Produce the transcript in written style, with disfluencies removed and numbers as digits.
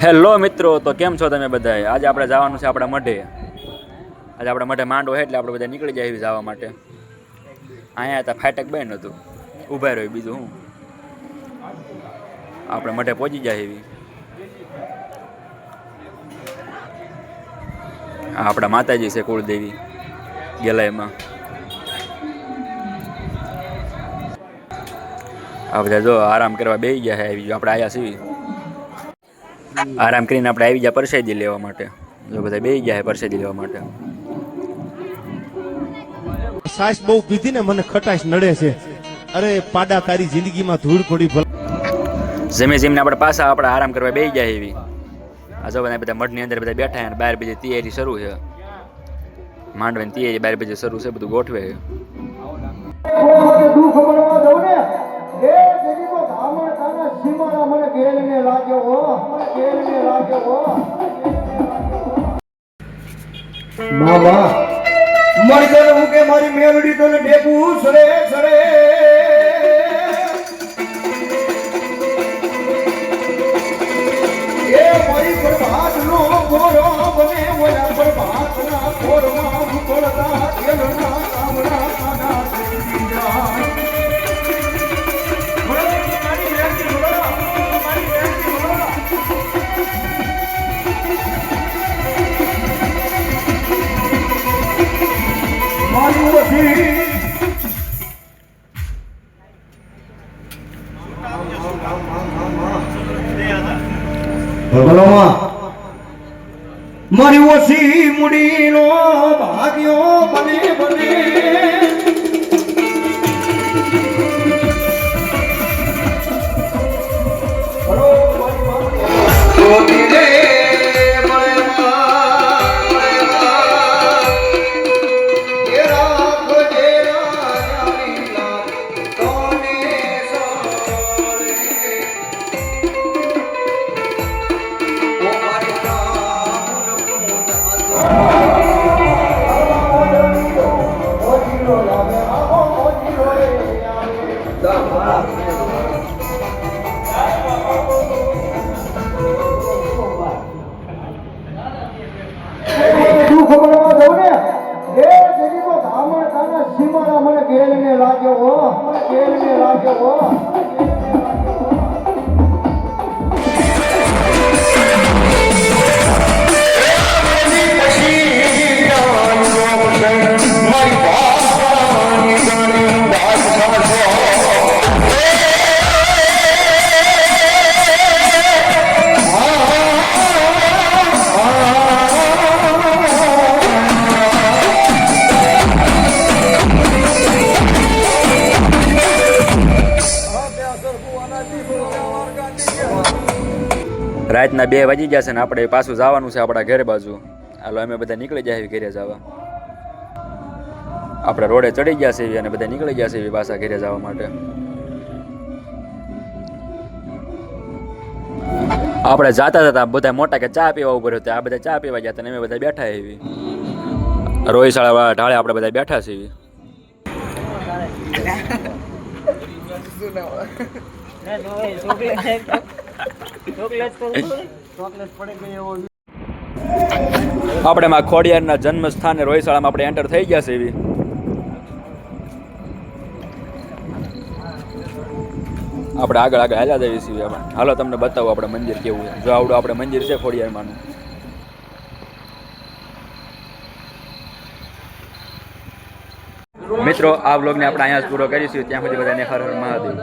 Hello મિત્રો, તો કેમ છો તમે બધા? આજે આપણે જવાનું છે આપણા મઢે. આજે આપણા મઢે માંડવો છે એટલે આપણે બધા નીકળી જાય એવી જવા માટે. અહીંયા હતા ફાટક બેન હતું, ઊભા રહ્યો બીજું હું આપણે મઢે પહોંચી જાય એવી. આપણા માતાજી છે કુળદેવી ગેલાઈમાં. આ બધા જો આરામ કરવા બેસી ગયા છે. આવી ગયો આપણે આયા છીએ. આરામ કરીને આપણે આવી ગયા પરસાદી લેવા માટે. જો બધા બેસી ગયા છે પરસાદી લેવા માટે. સાસ બહુ પીધી ને મને ખટાશ નડે છે. અરે પાડા તારી જિંદગીમાં ધૂળ પડી. જમે જમીને આપણે પાછા આપણે આરામ કરવા બેસી જાય એવી. આ જો બધા મઢની અંદર બધા બેઠા છે. બહાર બીજી તૈયારી શરૂ છે. માંડવાની તૈયારી બહાર બીજી શરૂ છે. બધું ગોઠવે છે. મારી મેલડી તો ડેબુ સડે સડે એ મારી પ્રભાત નો ગોરો બને ઓલા પ્રભાત ના ગોરમાં મુકળતા તેલના કામના કાના થઈ જાય. મારી ઓછી મુડીનો ભાગ્યો બને બને રાતના 2 વાગી ગયા છે ને આપણે પાછું જવાનું છે આપણા ઘરે બાજુ. હાલો અમે બધા નીકળી જાય ઘરે જવા. આપણે રોડે ચડી ગયા છે અને બધા નીકળી ગયા છે પાછા ઘરે જવા માટે. આપણે જાતા જતા બધા મોટા કે ચા પીવા ઉભો રહ્યો. આ બધા ચા પીવા ગયા હતા અમે બધા બેઠા એવી રોહિશાળા ઢાળે આપણે બધા બેઠા છે એવી. આપણે માં ખોડિયારના જન્મ સ્થાને રોહિશાળામાં આપણે એન્ટર થઈ ગયા છે એવી. આપણે આગળ આગળ હાલ્યા જઈએ છીએ. હાલો તમને બતાવો આપણે મંદિર કેવું છે. જો આવડું આપણે મંદિર છે ખોડિયારમાંનું. મિત્રો આ વ્લોગને આપણે અહીંયા જ પૂરો કરીશું. ત્યાં સુધી બધાને હર હર મહાદેવ.